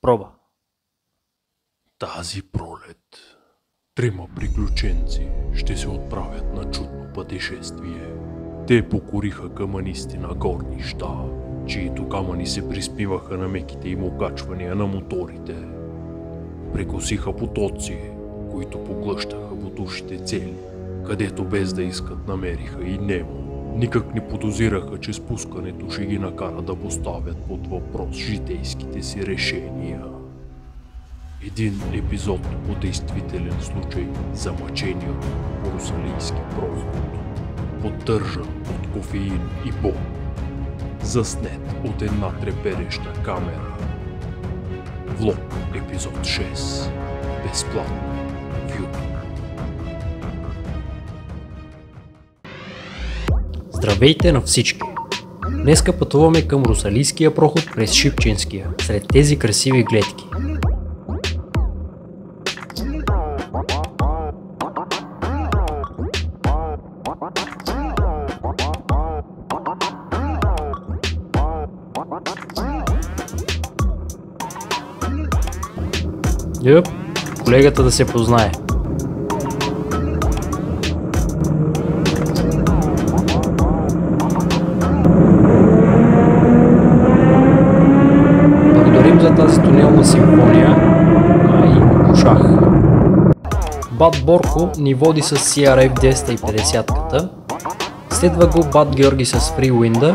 Проба. Тази пролет трима приключенци ще се отправят на чудно пътешествие. Те покориха камънисти на горнища, чието камъни се приспиваха на меките им окачвания на моторите. Прекосиха потоци, които поглъщаха бутушите цели, където без да искат намериха и Немо. Никак не подозираха, че спускането ще ги накара да поставят под въпрос житейските си решения. Един епизод по действителен случай за мъчението по русалийски проход, поддържан от кофеин и бомб, заснет от една трепереща камера. Влог епизод 6. Безплатно в YouTube. Здравейте на всички! Днеска пътуваме към Русалийския проход през Шипченския, сред тези красиви гледки. Колегата да се познае. Благодарим за тази тунелна симфония и шах. Бат Борко ни води с CRF 250-ката, следва го Бат Георги с Freewinda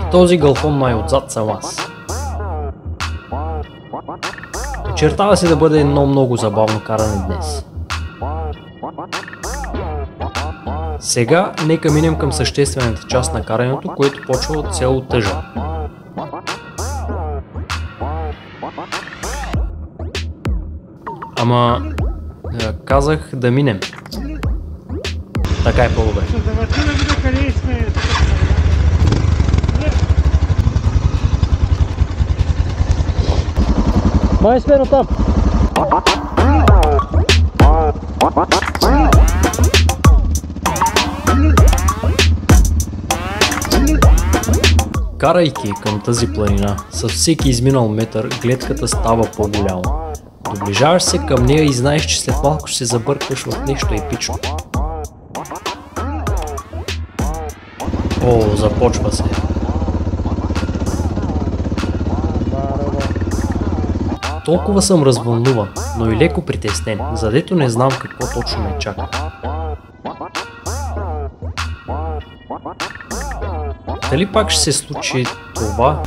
и този гълфон най-отзад съм аз. Очертава се да бъде едно много забавно каране днес. Сега нека минем към съществената част на карането, което почва от село Тъжа. Ама казах да минем. Така е по-добре. Май сме на там. Карайки към тази планина, с всеки изминал метър гледката става по-голяма. Доближаваш се към нея и знаеш, че след малко ще се забъркваш в нещо епично. О, започва се. Толкова съм развълнуван, но и леко притеснен, задето не знам какво точно ме чака. Дали пак ще се случи това?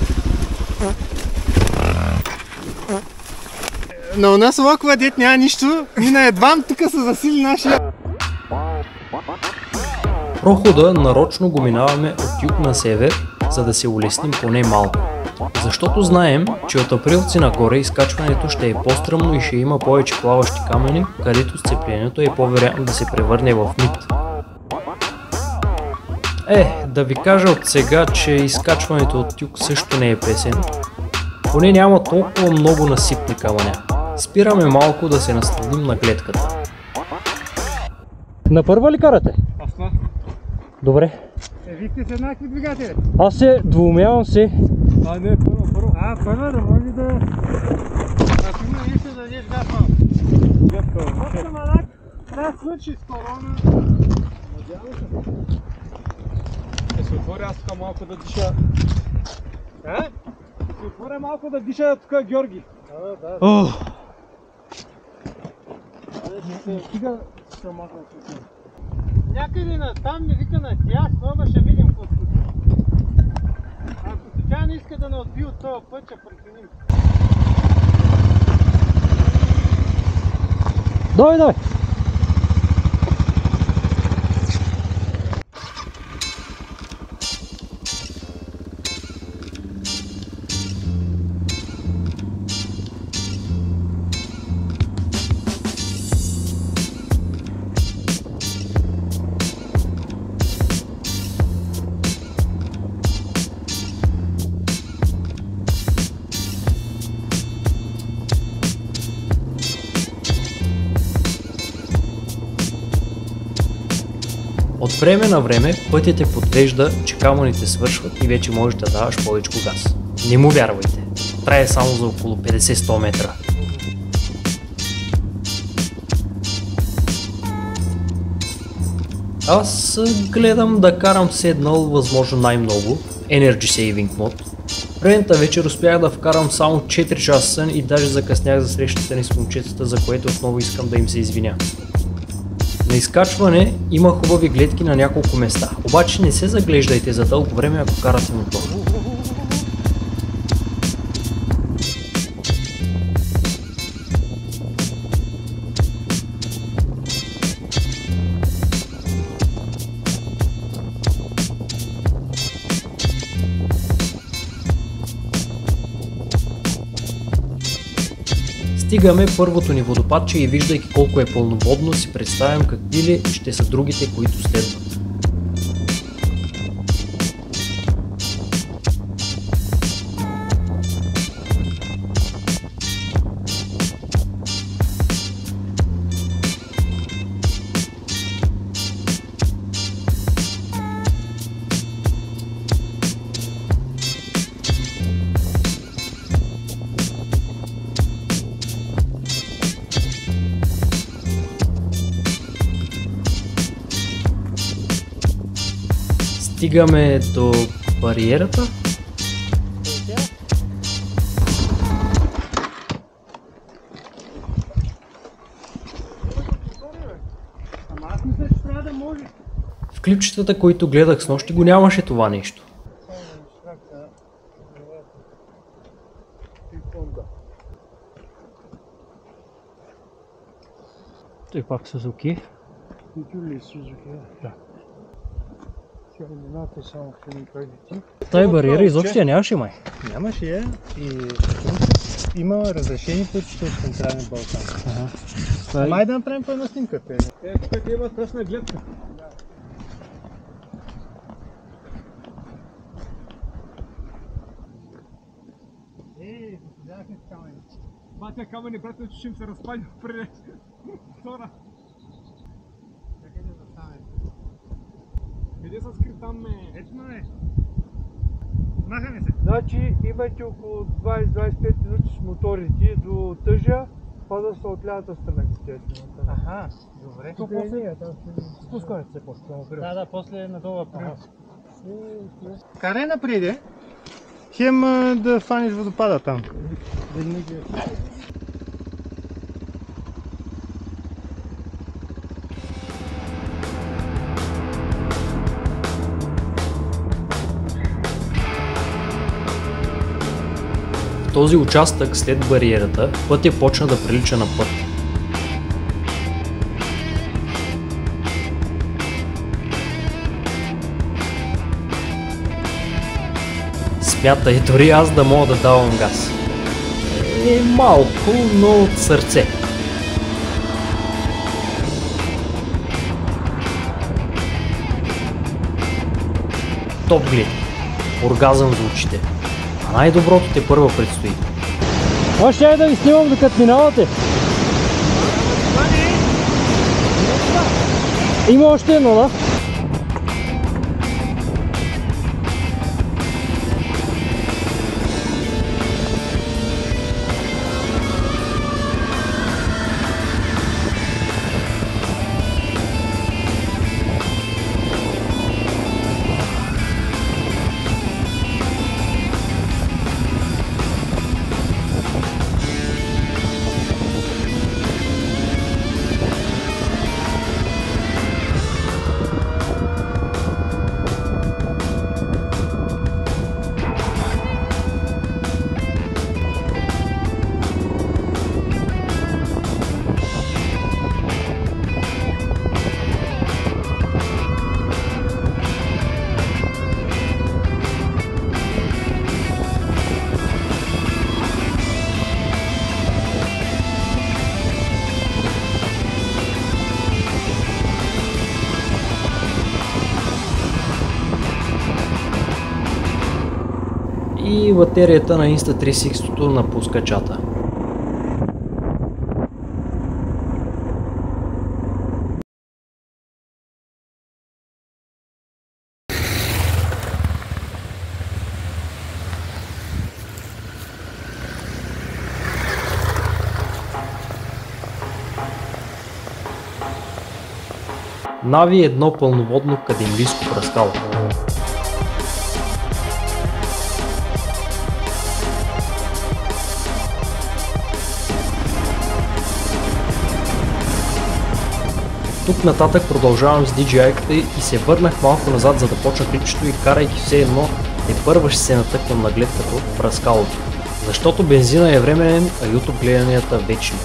На у нас локва дет няма нищо, мина едвам тук се засили нашия. Прохода нарочно го минаваме от юг на север, за да се улесним поне малко. Защото знаем, че от Априлци нагоре изкачването ще е по-стръмно и ще има повече плаващи камъни, където сцеплението е по-вероятно да се превърне в мит. Да ви кажа от сега, че изкачването от юг също не е песен. Поне няма толкова много насипни камъня. Спираме малко да се насладим на гледката. На първа ли карате? Аз не. Добре. Вие сте с еднакви двигатели? Аз се двумявам се. Не, първо. Първо да може да... Ако има нещо да дадеш газ малко. Още малак, трябва да свърши скоро, надявам се. Ще се отворя аз тук малко да диша. Ще се отворя малко да диша тук Георги. Да. Стига ще махна тук. Някъде на там ми вика на тясно, ама ще видим какво случва. Ако случайно иска да не отби от този път, ще прекиним. Давай! От време на време пътят те подвежда, че камъните свършват и вече можеш да даваш повече газ. Не му вярвайте! трае само за около 50-100 метра. Аз гледам да карам седнал възможно най-много Energy Saving Mode. Предната вечер успях да вкарам само 4 часа сън и даже закъснях за срещата ни с момчетата, за което отново искам да им се извиня. На изкачване има хубави гледки на няколко места, обаче не се заглеждайте за дълго време, ако карате мотор. Стигаме първото ни водопадче и виждайки колко е пълноводно, си представям какви ли ще са другите, които следват. Стигаме до бариерата. Ама аз мисля, че трябва да може. В клипчетата, които гледах с нощи, го нямаше това нещо. Той пак Сузуки. Да. Само Тая бариера изобщо я нямаше май. Нямаше я и има разрешени пътища от Централен Балкан. Май да направим по една снимка. Тук има кръсна гледка. Взяхме камъни. Батя камъни, братя, че ще им се разпадя преди втора. Чакай да застане. Къде са скрит там? Ето е. Махаме се. Значи имате около 20-25 минути с моторите до тъжа, пада се от лявата страна, естествено. Аха, добре. То после спускането се после. Да, после надолу април. Карай напред, хем да фаниш водопада там. В този участък след бариерата пътя почна да прилича на път. Смятай дори аз да мога да давам газ. Малко, но от сърце. Топ глед. Оргазъм за очите. А най-доброто те първа предстои. Аз ще да ви снимам докато минавате. Има още едно, да? И батерията на Insta360 напуска чата. Нави е едно пълноводно кадимлийско пръскало. Тук нататък продължавам с DJI-ката и се върнах малко назад, за да почна клипчето и карайки все едно първа ще се натъквам на гледката от пръскалото. Защото бензина е временен, а YouTube гледанията вечни.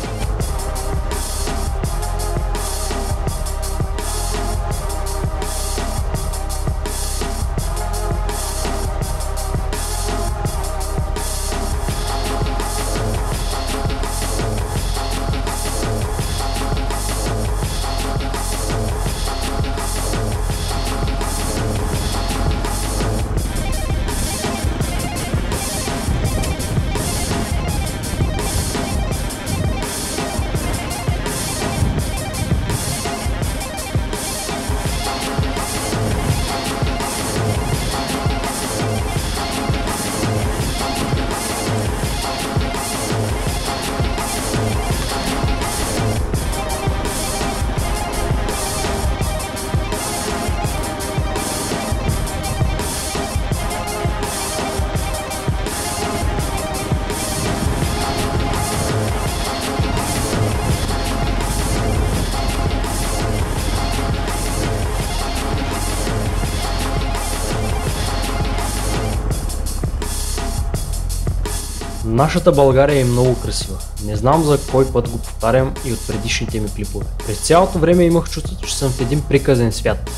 Нашата България е много красива. Не знам за кой път го повтарям и от предишните ми клипове. През цялото време имах чувството, че съм в един приказен свят.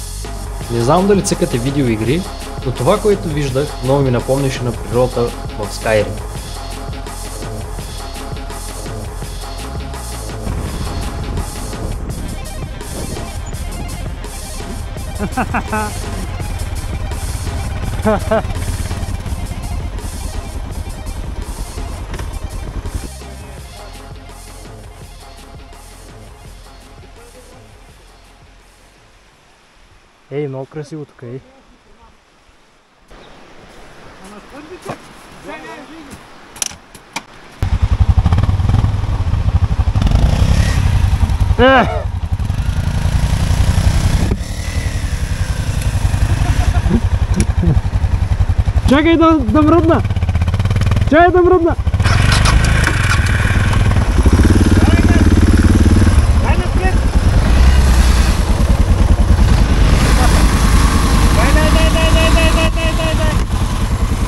Не знам дали цъкате видеоигри, но това, което виждах, много ми напомняше на природата в Skyrim. Ей, много красиво тук, ей. Чакай да мръдна! Чакай да мръдна!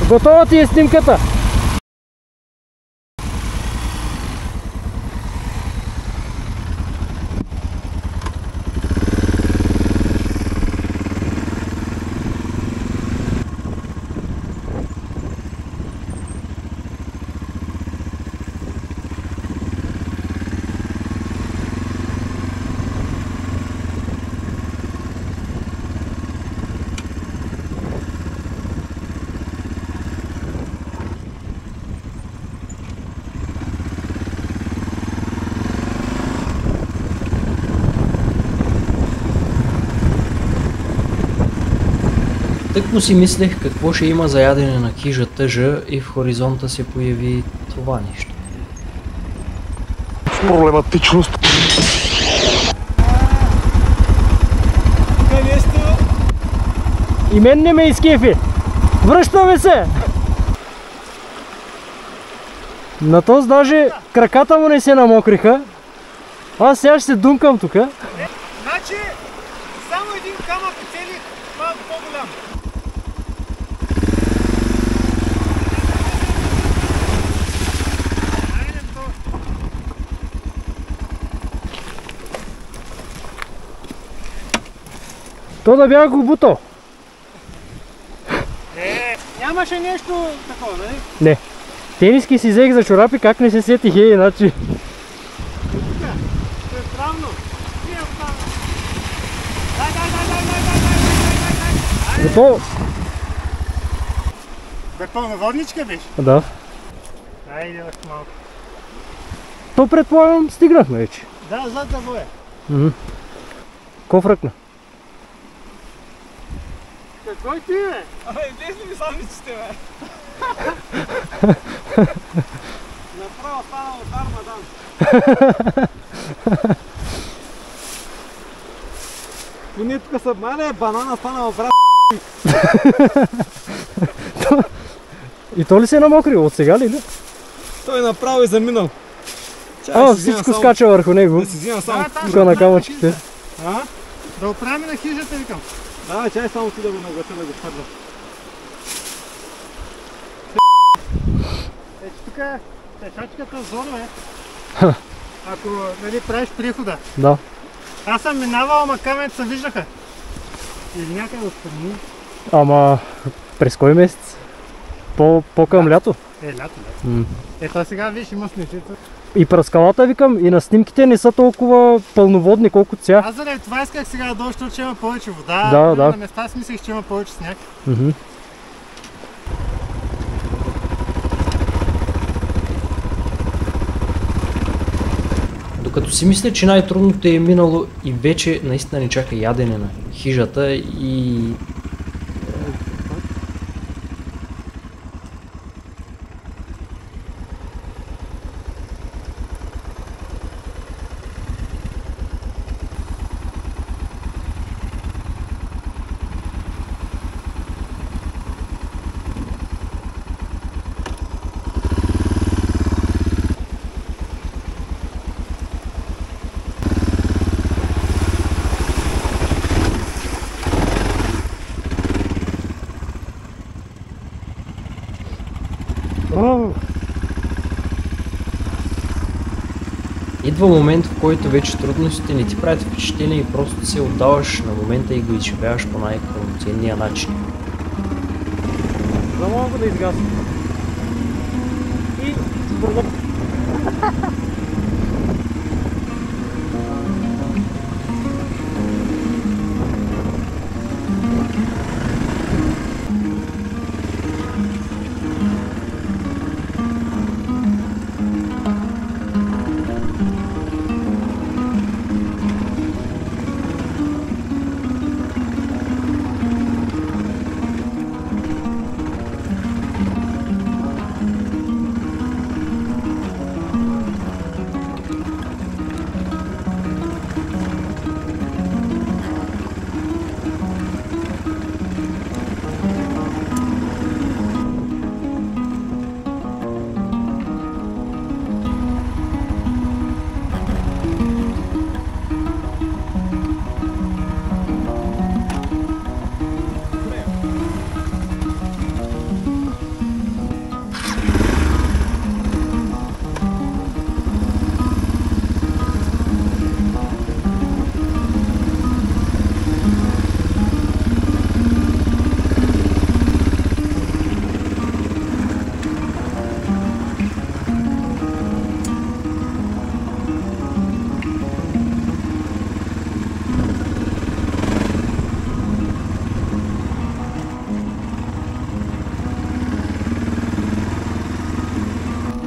Готова ти е снимката! Тъкмо си мислех какво ще има за ядене на хижа тъжа и в хоризонта се появи това нещо. Проблематичност. И мен не ме изкефи. Връщаме се! На този даже краката му не се намокриха. Аз сега ще се думкам тука. Значи, само един камък и цели малко по-голям. То да бях го бутал. Нямаше нещо такова, нали? Не. Тениски си взех за чорапи, как не се сетих, иначе. Правно. Готово. Бе, пълноводничка беше? Да. Айде, още малко. То предполагам стигнахме вече. Да, зад да боя. Ко фръкна? Какво ти, бе? Абе, излезли ми самиците, бе. Направо станало от Армадан. Ние тук са... Мале, банана станала брат. И то ли се е намокрило от сега ли? Той направо е заминал. Всичко скача върху него. Да си взема само тук на камъчките. Да оправим на хижата, викам. Да, чай само ти да го наглася, да го хвърля. Ето тук е пешачката зона, ако нали правиш прихода. Да. Аз съм минавал, ама камъните се виждаха. Или някъде отстрани. Ама през кой месец? По-към лято? Лято. Ето сега виж, има снежица. И през скалата викам, и на снимките не са толкова пълноводни, колкото сега. Аз заради това исках сега да дойда, защото има повече вода. Да. На места си мислех, че има повече сняг. Докато си мисля, че най-трудното е минало и вече наистина ни чака ядене на хижата и... Идва момент, в който вече трудностите не ти правят впечатление и просто се отдаваш на момента и го изживяваш по най-пълноценния начин. За малко да изгасим. И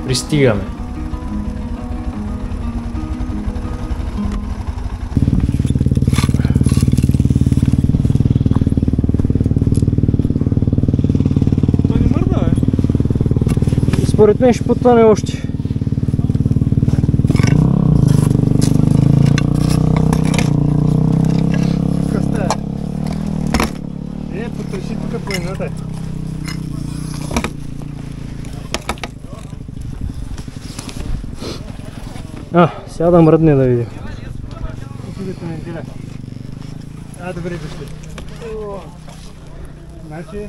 Пристигаме. той не мърда, Според мен ще потъне още. Къста е. Потреши тук по едната. Сега да мръдне да видим. Отидете неделя. Добре дошли. Значи...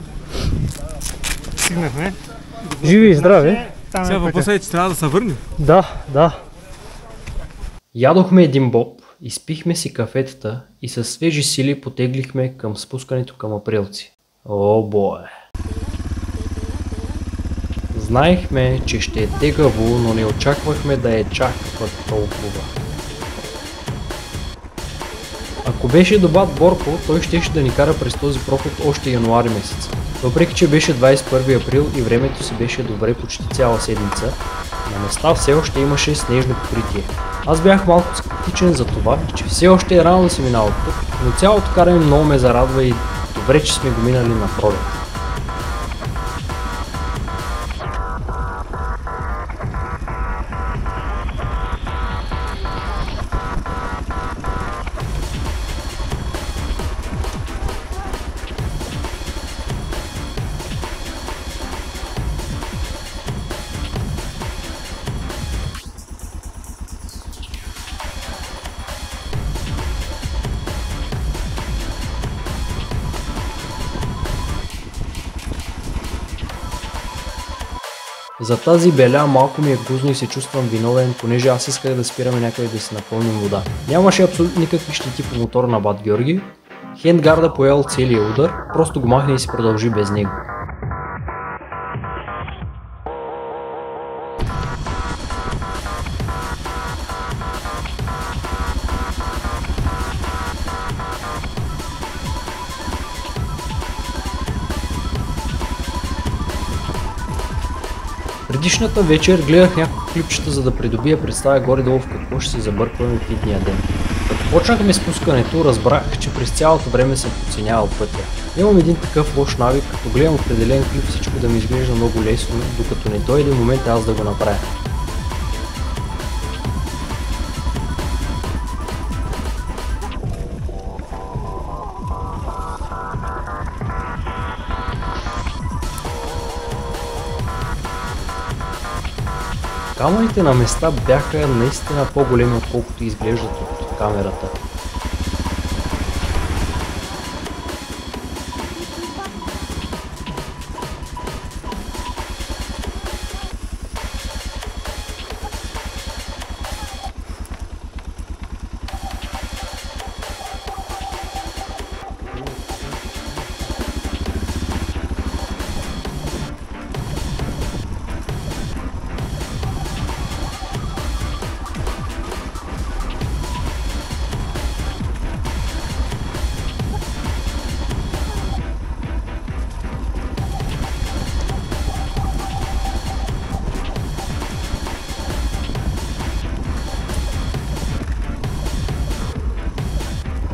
Стигнахме. Живи и здрави. Сега въпросът е, че трябва да се върнем. Да. Ядохме един боб, изпихме си кафетата и със свежи сили потеглихме към спускането към Априлци. О, бое! Знаехме, че ще е тегаво, но не очаквахме да е чак толкова. Ако беше до бат Борко, той щеше да ни кара през този проход още януари месец. Въпреки че беше 21 април и времето си беше добре почти цяла седмица, на места все още имаше снежно покритие. Аз бях малко скептичен за това, че все още е рано да се минава тук, но цялото каране много ме зарадва и добре, че сме го минали на пролет. За тази беля малко ми е гузно и се чувствам виновен, понеже аз исках да спираме някъде да си напълним вода. Нямаше абсолютно никакви щети по мотора на Бат Георги. Хендгарда поел целия удар, просто го махне и си продължи без него. Предишната вечер гледах няколко клипчета, за да придобия представя горе-долу в какво ще се забъркваме в идния ден. Като почнахме спускането, разбрах, че през цялото време съм подценявал пътя. Имам един такъв лош навик, като гледам определен клип всичко да ми изглежда много лесно, докато не дойде момент аз да го направя. Камъните на места бяха наистина по-големи, отколкото изглеждат от камерата.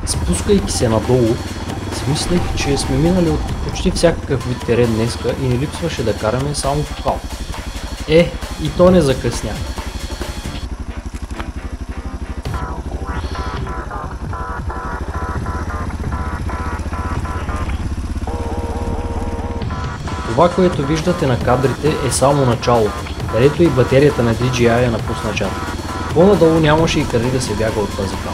Спускайки се надолу, си мислех, че сме минали от почти всякакъв вид терен днеска и не липсваше да караме само по кал. И то не закъсня. Това, което виждате на кадрите, е само началото, където и батерията на DJI напусна чата. По-надолу нямаше и къде да се бяга от тази кал.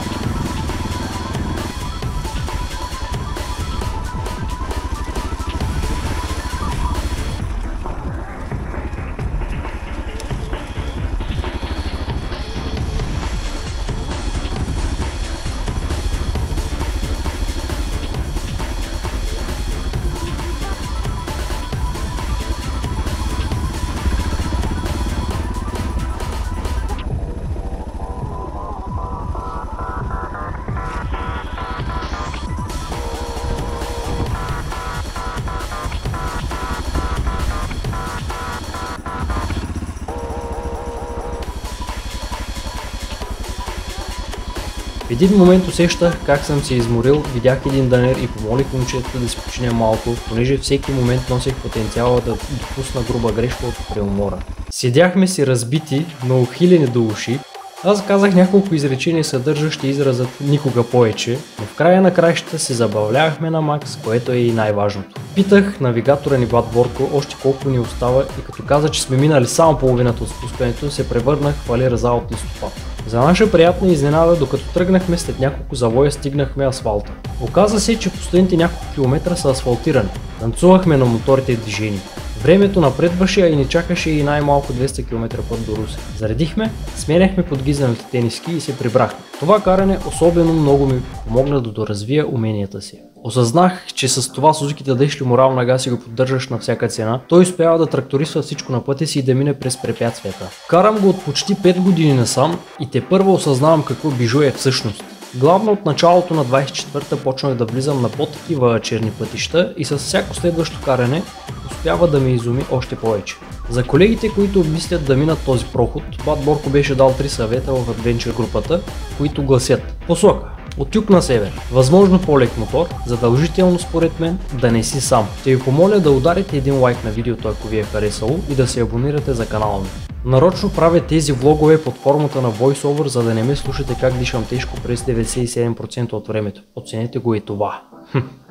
В един момент усещах как съм се изморил, видях един дънер и помолих момчетата да си починя малко, понеже всеки момент носех потенциала да допусна груба грешка от преумора. Седяхме си разбити, но ухилени до уши. Аз казах няколко изречения, съдържащи изразът никога повече, но в края на краищата се забавлявахме на макс, което е и най-важното. Питах навигатора ни Бат Борко още колко ни остава и като каза, че сме минали само половината от спускането, се превърнах в алерза от листопад. За наша приятна изненада, докато тръгнахме след няколко завоя, стигнахме асфалта. Оказа се, че последните няколко километра са асфалтирани. Танцувахме на моторите движение. Времето напредваше, а и ни чакаше и най-малко 200 км път до Русе. Заредихме, сменяхме подгизаните тениски и се прибрахме. Това каране особено много ми помогна да доразвия уменията си. Осъзнах, че с това Сузуки да дадеш ли морал на газ и го поддържаш на всяка цена, той успява да тракторисва всичко на пътя си и да мине през препятствията. Карам го от почти 5 години насам и тепърва осъзнавам какво бижу е всъщност. Главно от началото на 24-та почнах да влизам на по-такива черни пътища и с всяко следващо каране успява да ме изуми още повече. За колегите, които обмислят да минат този проход, Бат Борко беше дал 3 съвета в Adventure групата, които гласят: посока от юг на север, възможно по-лек мотор, задължително според мен да не си сам. Ще ви помоля да ударите един лайк на видеото, ако ви е харесало, и да се абонирате за канала ми. Нарочно правя тези влогове под формата на voiceover, за да не ме слушате как дишам тежко през 97% от времето. Оценете го и това.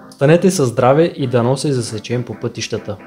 Станете със здраве и дано се засечем по пътищата.